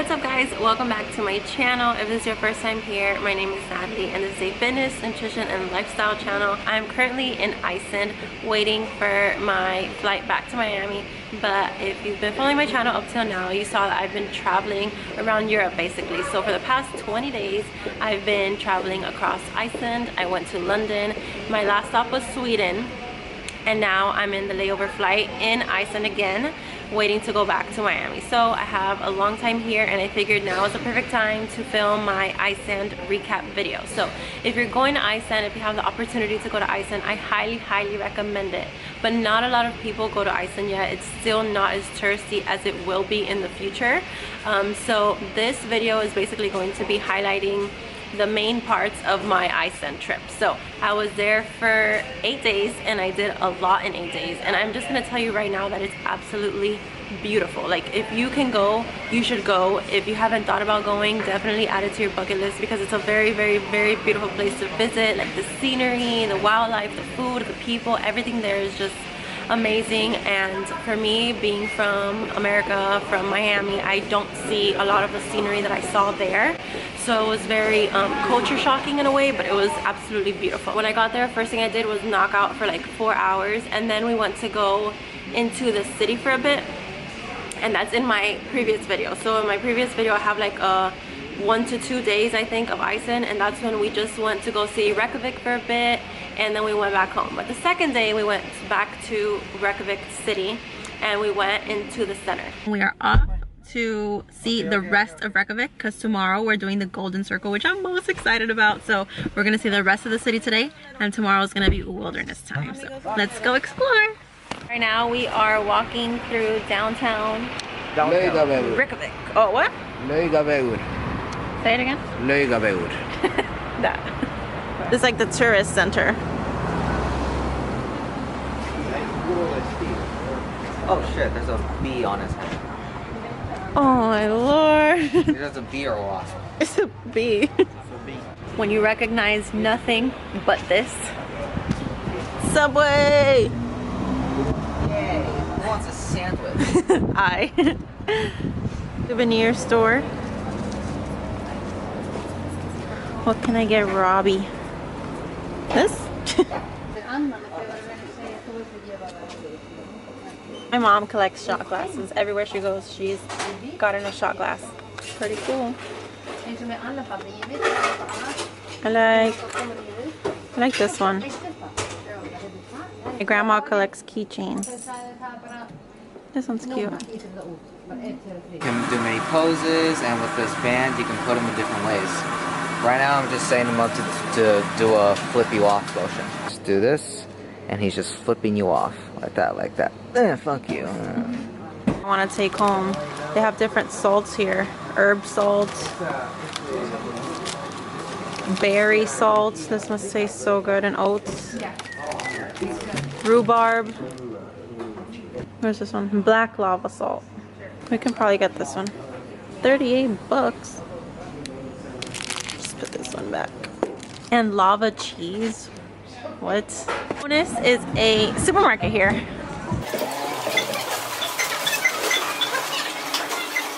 What's up guys, welcome back to my channel. If this is your first time here, my name is Natalie and this is a fitness, nutrition, and lifestyle channel. I'm currently in Iceland waiting for my flight back to Miami, but if you've been following my channel up till now, you saw that I've been traveling around Europe basically. So for the past 20 days, I've been traveling across Iceland. I went to London, my last stop was Sweden, and now I'm in the layover flight in Iceland again, waiting to go back to Miami. So I have a long time here and I figured now is the perfect time to film my Iceland recap video. So if you're going to Iceland, if you have the opportunity to go to Iceland, I highly recommend it. But not a lot of people go to Iceland yet. It's still not as touristy as it will be in the future. So this video is basically going to be highlighting the main parts of my Iceland trip. So I was there for 8 days and I did a lot in 8 days, and I'm just gonna tell you right now that it's absolutely beautiful. Like, if you can go, you should go. If you haven't thought about going, definitely add it to your bucket list because it's a very beautiful place to visit. Like the scenery, the wildlife, the food, the people, everything there is just amazing. And for me, being from America, from Miami, I don't see a lot of the scenery that I saw there, so it was very culture shocking in a way, but it was absolutely beautiful. When I got there, first thing I did was knock out for like 4 hours, and then we went to go into the city for a bit, and that's in my previous video. So in my previous video I have like 1 to 2 days I think of Iceland, and that's when we just went to go see Reykjavik for a bit, and then we went back home. But the second day we went back to Reykjavik city and we went into the center. We are off to see the rest of Reykjavik because tomorrow we're doing the Golden Circle, which I'm most excited about. So we're gonna see the rest of the city today, and tomorrow is gonna be wilderness time. So let's go explore. Right now we are walking through downtown Reykjavik. Oh, what? Reykjavik. Say it again. Reykjavik. That. This is like the tourist center. Oh shit, there's a bee on his head. Oh my lord. There's a bee or a wasp? It's a bee. It's a bee. When you recognize nothing but this. Subway! Yay! Who wants a sandwich? I. Souvenir store. What can I get Robbie? This? My mom collects shot glasses. Everywhere she goes, she's gotten a shot glass. Pretty cool. I like this one. My grandma collects keychains. This one's cute. You can do many poses, and with this band you can put them in different ways. Right now I'm just setting him up to do a flip you off motion. Just do this, and he's just flipping you off. Like that, like that. Fuck you. I want to take home. They have different salts here. Herb salt. Berry salt. This must taste so good. And oats. Rhubarb. Where's this one? Black lava salt. We can probably get this one. 38 bucks. Just put this one back. And lava cheese. What? This is a supermarket here.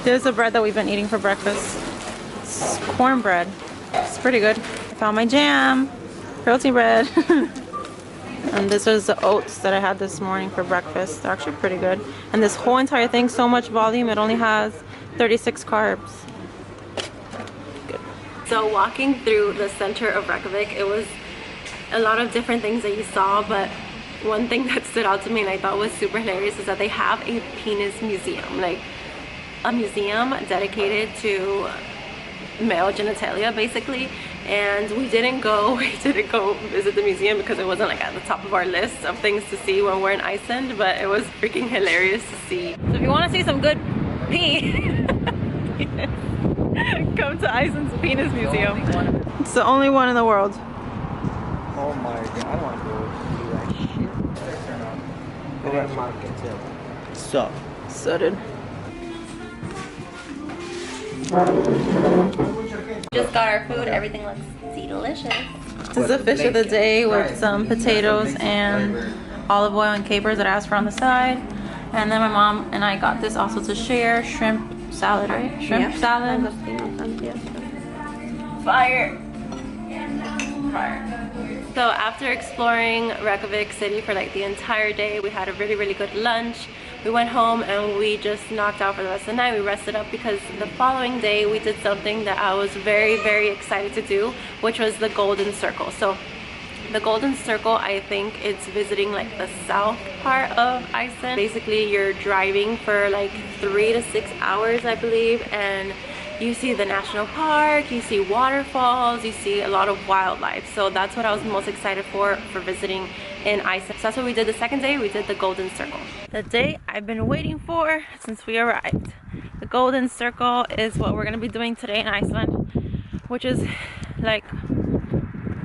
There's the bread that we've been eating for breakfast. It's cornbread. It's pretty good. I found my jam. Protein bread. And this is the oats that I had this morning for breakfast. They're actually pretty good. And this whole entire thing, so much volume, it only has 36 carbs. Good. So walking through the center of Reykjavik, it was a lot of different things that you saw, but one thing that stood out to me and I thought was super hilarious is that they have a penis museum. Like, a museum dedicated to male genitalia basically. And we didn't go visit the museum because it wasn't like at the top of our list of things to see when we're in Iceland, but it was freaking hilarious to see. So if you want to see some good pee, come to Iceland's penis museum. It's the only one in the world. Oh my god, I want to go see that shit. Go to market too. So did. Just got our food. Everything looks delicious. This is the fish of the day with some potatoes and olive oil and capers that I asked for on the side. And then my mom and I got this also to share, shrimp salad, right? Shrimp Yeah. salad. Yes. Fire! Fire. So after exploring Reykjavik city for like the entire day, we had a really, really good lunch. We went home and we just knocked out for the rest of the night. We rested up because the following day we did something that I was very, very excited to do, which was the Golden Circle. So the Golden Circle, I think it's visiting like the south part of Iceland. Basically, you're driving for like 3 to 6 hours, I believe, and you see the national park, you see waterfalls, you see a lot of wildlife. So that's what I was most excited for visiting in Iceland. So that's what we did the second day. We did the Golden Circle. The day I've been waiting for since we arrived. The Golden Circle is what we're gonna be doing today in Iceland, which is like,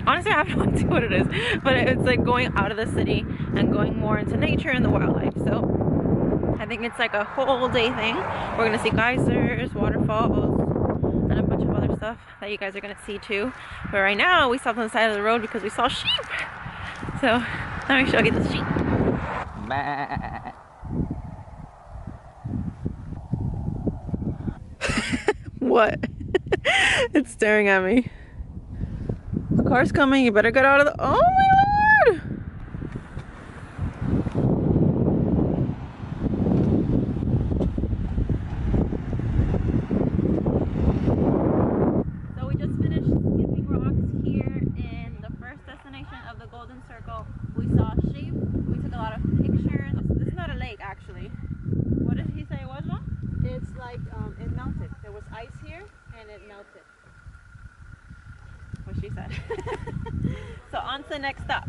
honestly, I have no idea what it is, but it's like going out of the city and going more into nature and the wildlife. So I think it's like a whole day thing. We're gonna see geysers, waterfalls, and a bunch of other stuff that you guys are gonna see too. But right now, we stopped on the side of the road because we saw sheep. So let me show you the sheep. What? It's staring at me. The car's coming, you better get out of the... Oh my lord! So we just finished skipping rocks here in the first destination of the Golden Circle. We saw sheep, we took a lot of pictures. This is not a lake actually. What did he say it was, Mom? It's like it melted. There was ice here and it melted. What she said. So on to the next stop.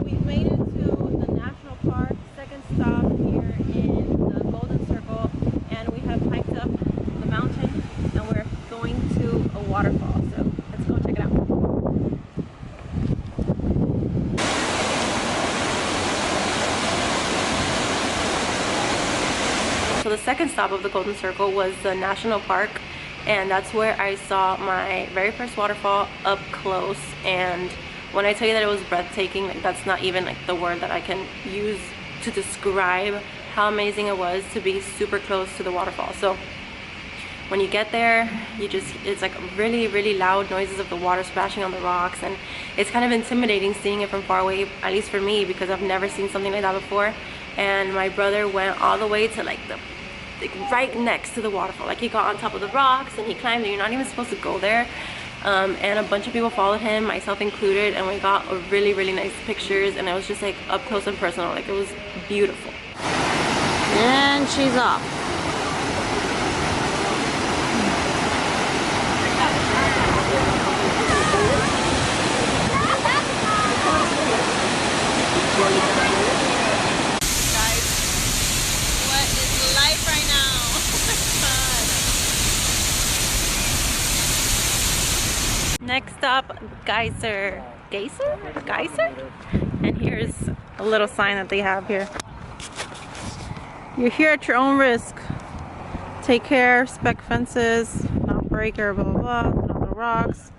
We made it to the national park, second stop here in the Golden Circle, and we have hiked up the mountain and we're going to a waterfall. So let's go check it out. So the second stop of the Golden Circle was the national park, and that's where I saw my very first waterfall up close. And when I tell you that it was breathtaking, like that's not even like the word that I can use to describe how amazing it was to be super close to the waterfall. So when you get there, it's like really, really loud noises of the water splashing on the rocks, and it's kind of intimidating seeing it from far away, at least for me, because I've never seen something like that before. And my brother went all the way to like right next to the waterfall. Like he got on top of the rocks and he climbed, and you're not even supposed to go there. And a bunch of people followed him, myself included, and we got a really, really nice pictures, and it was just like up close and personal. Like it was beautiful. And she's off. Guys, what is life right now? Next up, Geyser. And here's a little sign that they have here. You're here at your own risk. Take care, respect fences, not break or blah blah blah, not the rocks.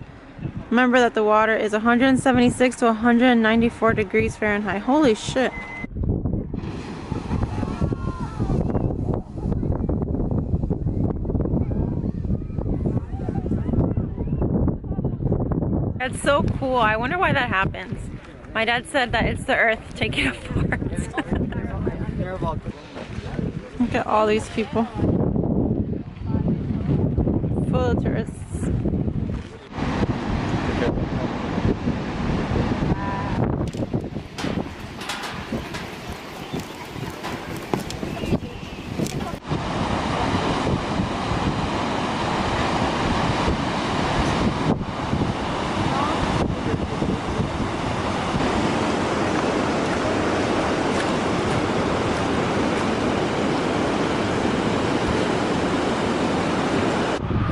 Remember that the water is 176 to 194 degrees Fahrenheit. Holy shit. That's so cool. I wonder why that happens. My dad said that it's the earth taking it apart. Look at all these people. Full of tourists.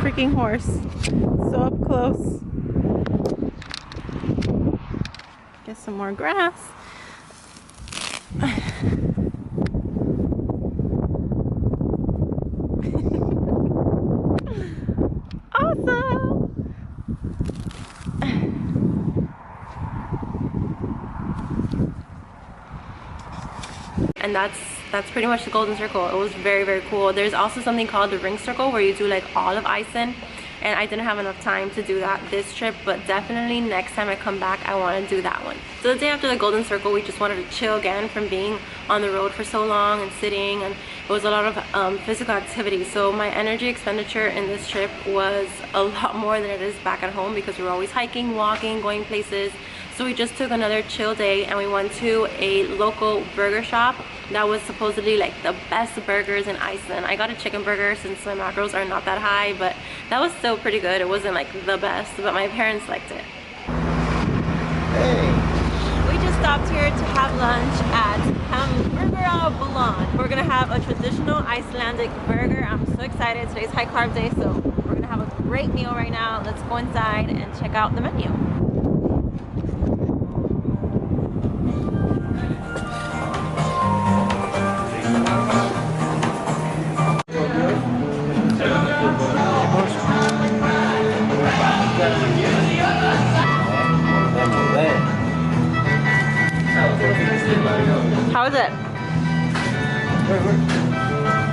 Freaking horse. So up close. Get some more grass. Awesome! And that's pretty much the Golden Circle. It was very, very cool. There's also something called the Ring Circle where you do like all of Iceland, and I didn't have enough time to do that this trip, but definitely next time I come back I want to do that one. So the day after the Golden Circle, we just wanted to chill again from being on the road for so long and sitting, and it was a lot of physical activity. So my energy expenditure in this trip was a lot more than it is back at home because we're always hiking, walking, going places. So we just took another chill day and we went to a local burger shop that was supposedly like the best burgers in Iceland. I got a chicken burger since my macros are not that high, but that was still pretty good. It wasn't like the best, but my parents liked it. Hey. We just stopped here to have lunch at Hamburger Boulan. We're gonna have a traditional Icelandic burger. I'm so excited. Today's high carb day, so we're gonna have a great meal right now. Let's go inside and check out the menu. How is it?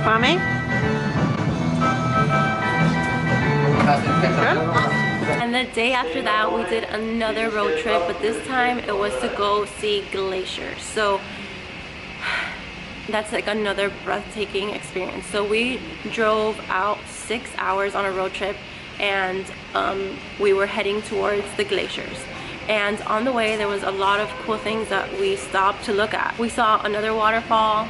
Mommy? Good? And the day after that we did another road trip, but this time it was to go see Glacier. So that's like another breathtaking experience. So we drove out 6 hours on a road trip, and we were heading towards the glaciers. And on the way there was a lot of cool things that we stopped to look at. We saw another waterfall.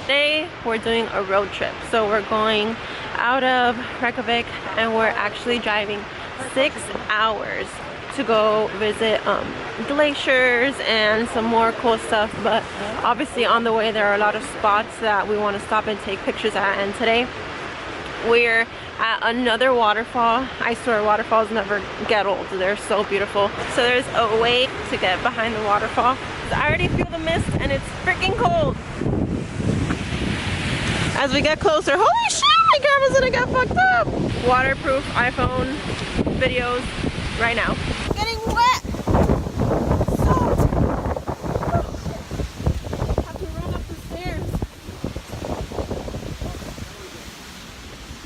Today we're doing a road trip. So we're going out of Reykjavik and we're actually driving 6 hours to go visit glaciers and some more cool stuff. But obviously on the way there are a lot of spots that we want to stop and take pictures at, and today we're at another waterfall. I swear waterfalls never get old. They're so beautiful. So there's a way to get behind the waterfall. I already feel the mist and it's freaking cold. As we get closer, holy shit, my camera's gonna get fucked up. Waterproof iPhone videos right now. Getting wet. Soaked. Have to run up the stairs.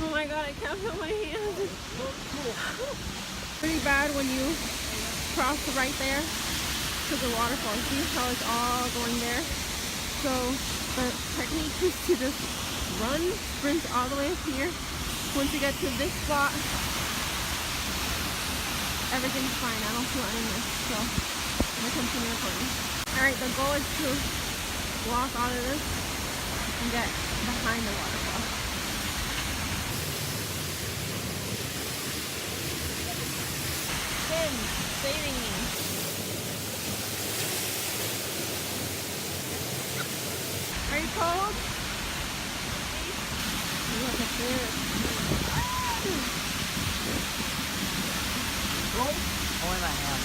Oh my god, I can't feel my hands. Pretty bad when you cross right there to the waterfall. See how it's all going there? So the technique is to just run, sprint all the way up here. Once you get to this spot, everything's fine. I don't feel any mist, so I'm gonna continue recording. Alright, the goal is to walk all of this and get behind the waterfall. Finn, saving me. Are you cold? Look at this. Only my hand.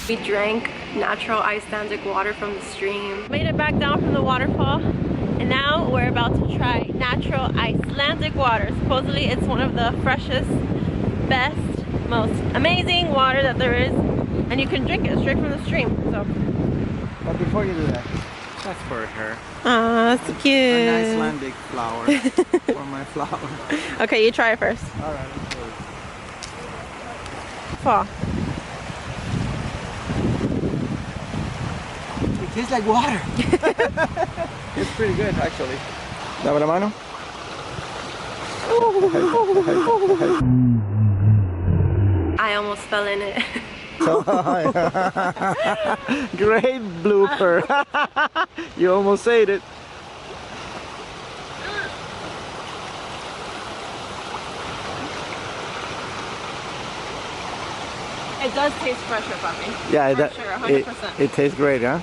We drank natural Icelandic water from the stream. Made it back down from the waterfall, and now we're about to try natural Icelandic water. Supposedly it's one of the freshest, best, most amazing water that there is, and you can drink it straight from the stream. So, but before you do that, that's for her. oh, that's cute. An Icelandic flower for my flower. Okay, you try it first. All right, let's do it. Fall. It tastes like water. It's pretty good, actually. Dame la mano. I almost fell in it. Great blooper. You almost said it. It does taste fresher, puppy. Yeah, Fresher, 100%. it tastes great, huh?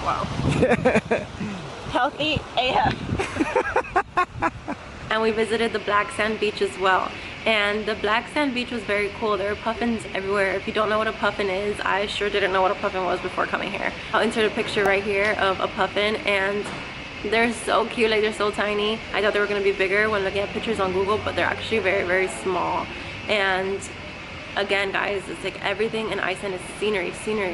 Wow. Healthy AF. And we visited the black sand beach as well. And the black sand beach was very cool. There were puffins everywhere. If you don't know what a puffin is, I sure didn't know what a puffin was before coming here. I'll insert a picture right here of a puffin, and they're so cute, like they're so tiny. I thought they were gonna be bigger when looking at pictures on Google, but they're actually very, very small. And again, guys, it's like everything in Iceland is scenery.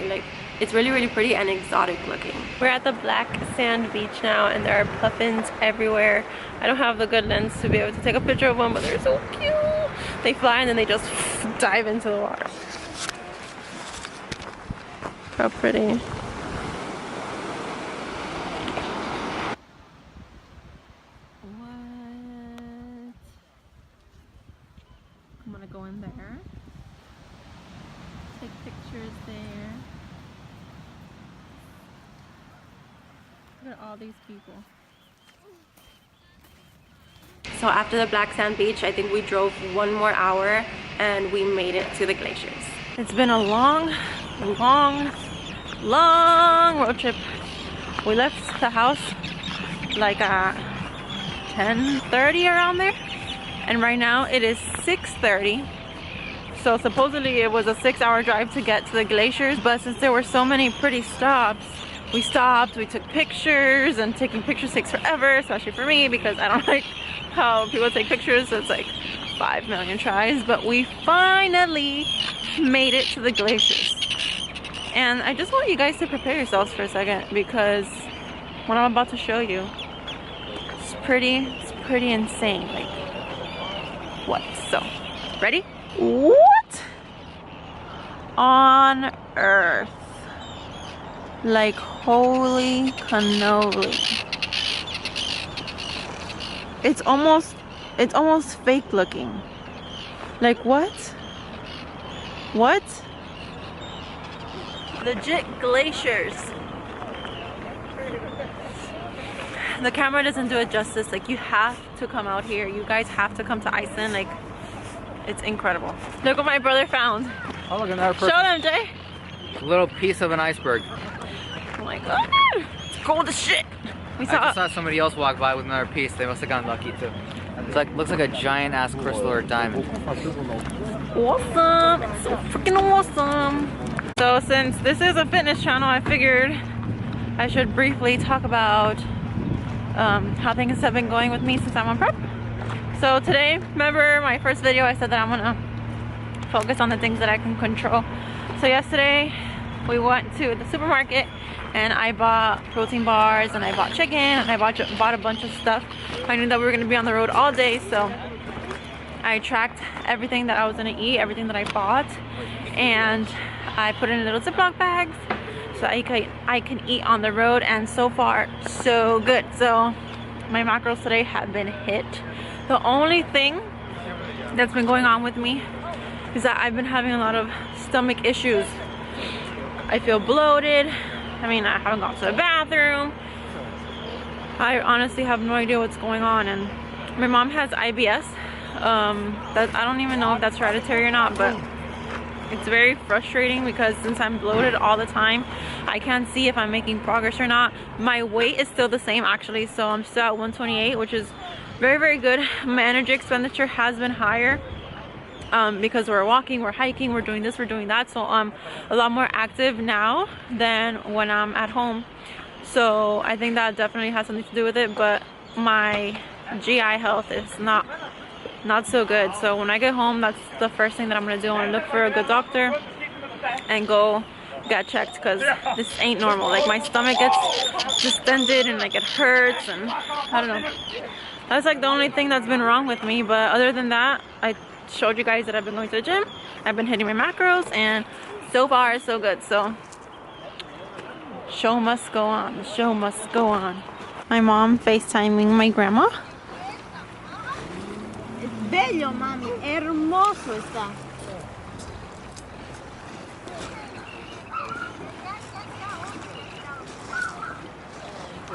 Like, it's really, really pretty and exotic looking. We're at the black sand beach now, and there are puffins everywhere. I don't have the good lens to be able to take a picture of them, but they're so cute. They fly and then they just dive into the water. How pretty. What? I'm gonna go in there. Take pictures there. Look at all these people. So after the black sand beach, I think we drove 1 more hour and we made it to the glaciers. It's been a long road trip. We left the house like at 10:30 around there, and right now it is 6:30. So supposedly it was a 6-hour drive to get to the glaciers, but since there were so many pretty stops, we stopped, we took pictures, and taking pictures takes forever, especially for me because I don't like how people take pictures, so it's like 5 million tries. But we finally made it to the glaciers. And I just want you guys to prepare yourselves for a second, because what I'm about to show you, it's pretty insane. Like, what? So, ready? What on earth? Like, holy cannoli. It's almost fake looking. Like, what? What? Legit glaciers. The camera doesn't do it justice. Like, you have to come out here. You guys have to come to Iceland. Like, it's incredible. Look what my brother found. Oh, look, another person. Show them, Jay. A little piece of an iceberg. Oh my god. It's cold as shit. I just saw somebody else walk by with another piece. They must have gotten lucky too. It's like, looks like a giant ass crystal or diamond. Awesome. It's so freaking awesome. So since this is a fitness channel, I figured I should briefly talk about how things have been going with me since I'm on prep. So today, remember my first video, I said that I'm gonna focus on the things that I can control. So yesterday we went to the supermarket and I bought protein bars and I bought chicken and I bought a bunch of stuff. I knew that we were gonna be on the road all day, so I tracked everything that I was gonna eat, everything that I bought, and I put it in little Ziploc bags so I can eat on the road, and so far so good. So my macros today have been hit. The only thing that's been going on with me is that I've been having a lot of stomach issues. I feel bloated. I mean, I haven't gone to the bathroom. I honestly have no idea what's going on, and my mom has IBS. That I don't even know if that's hereditary or not, but it's very frustrating because since I'm bloated all the time, I can't see if I'm making progress or not. My weight is still the same actually, so I'm still at 128, which is very, very good. My energy expenditure has been higher because we're walking, we're hiking, we're doing this, we're doing that, so I'm a lot more active now than when I'm at home. So I think that definitely has something to do with it, but my GI health is not so good. So when I get home, that's the first thing that I'm gonna do. I'm gonna look for a good doctor and go get checked, because this ain't normal. Like, my stomach gets distended and like it hurts, and I don't know. That's like the only thing that's been wrong with me, but other than that, I showed you guys that I've been going to the gym, I've been hitting my macros, and so far so good. So show must go on, the show must go on. My mom FaceTiming my grandma. Es bello, mami, hermoso está.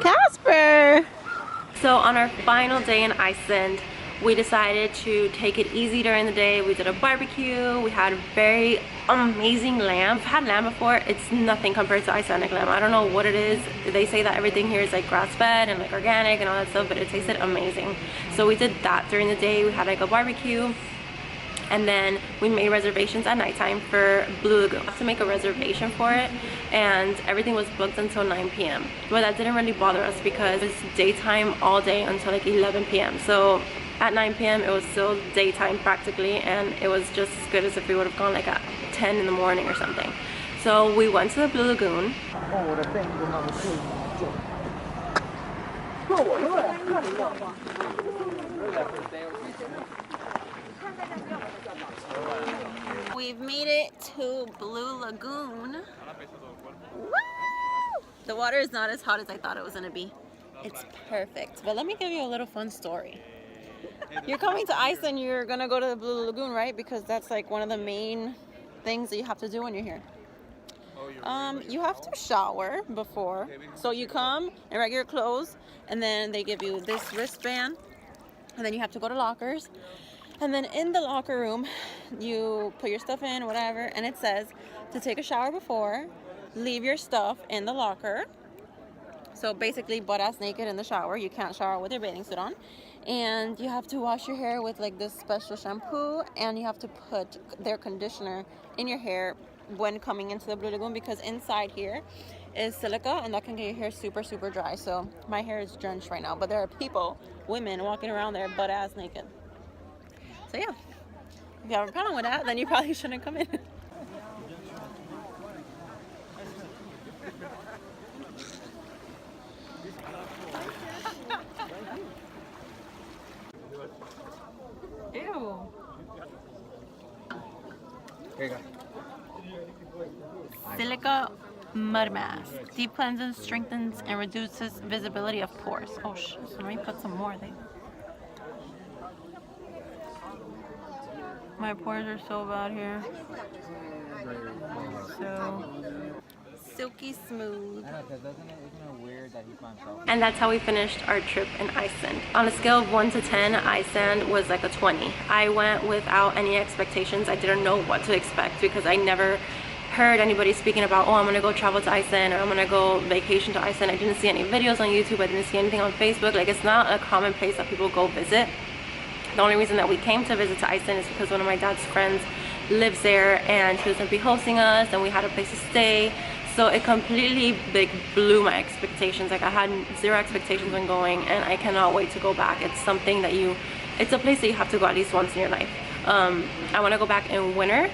Casper! So on our final day in Iceland, we decided to take it easy during the day. We did a barbecue. We had very amazing lamb. I've had lamb before. It's nothing compared to Icelandic lamb. I don't know what it is. They say that everything here is like grass-fed and like organic and all that stuff, but it tasted amazing. So we did that during the day. We had like a barbecue, and then we made reservations at nighttime for Blue Lagoon. I have to make a reservation for it, and everything was booked until 9 p.m. But that didn't really bother us because it's daytime all day until like 11 p.m. So at 9 p.m. it was still daytime practically, and it was just as good as if we would have gone like at 10 in the morning or something. So we went to the Blue Lagoon. We've made it to Blue Lagoon. Woo! The water is not as hot as I thought it was gonna be. It's perfect. But let me give you a little fun story. You're coming to Iceland, you're gonna go to the Blue Lagoon, right? Because that's like one of the main things that you have to do when you're here. You have to shower before. So you come in regular clothes, and then they give you this wristband, and then you have to go to lockers. And then in the locker room, you put your stuff in, whatever, and it says to take a shower before, leave your stuff in the locker. So basically butt-ass naked in the shower. You can't shower with your bathing suit on. And you have to wash your hair with like this special shampoo, and you have to put their conditioner in your hair when coming into the Blue Lagoon, because inside here is silica, and that can get your hair super, super dry. So my hair is drenched right now, but there are people, women, walking around there butt-ass naked. So yeah, if you have a problem with that, then you probably shouldn't come in. Ew. Here you go. Silica mud mask. Deep cleanses, strengthens, and reduces visibility of pores. Oh shit, so let me put some more there. My pores are so bad here. So silky smooth. And that's how we finished our trip in Iceland. On a scale of 1 to 10, Iceland was like a 20. I went without any expectations. I didn't know what to expect because I never heard anybody speaking about, oh, I'm gonna go travel to Iceland, or I'm gonna go vacation to Iceland. I didn't see any videos on YouTube. I didn't see anything on Facebook. Like, it's not a common place that people go visit. The only reason that we came to visit to Iceland is because one of my dad's friends lives there, and he was gonna be hosting us, and we had a place to stay. So it completely blew my expectations. Like, I had zero expectations when going, and I cannot wait to go back. It's something that it's a place that you have to go at least once in your life. I want to go back in winter,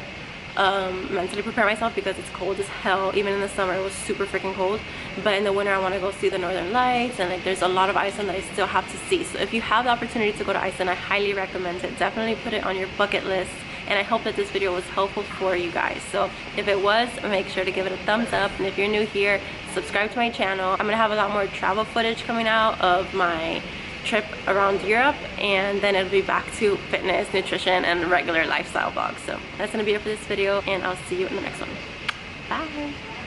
mentally prepare myself, because it's cold as hell. Even in the summer it was super freaking cold, but in the winter I want to go see the northern lights, and like there's a lot of Iceland that I still have to see. So if you have the opportunity to go to Iceland, I highly recommend it. Definitely put it on your bucket list, and I hope that this video was helpful for you guys. So if it was, make sure to give it a thumbs up, and if you're new here, subscribe to my channel. I'm gonna have a lot more travel footage coming out of my trip around Europe, and then it'll be back to fitness, nutrition, and regular lifestyle vlogs. So that's gonna be it for this video, and I'll see you in the next one. Bye.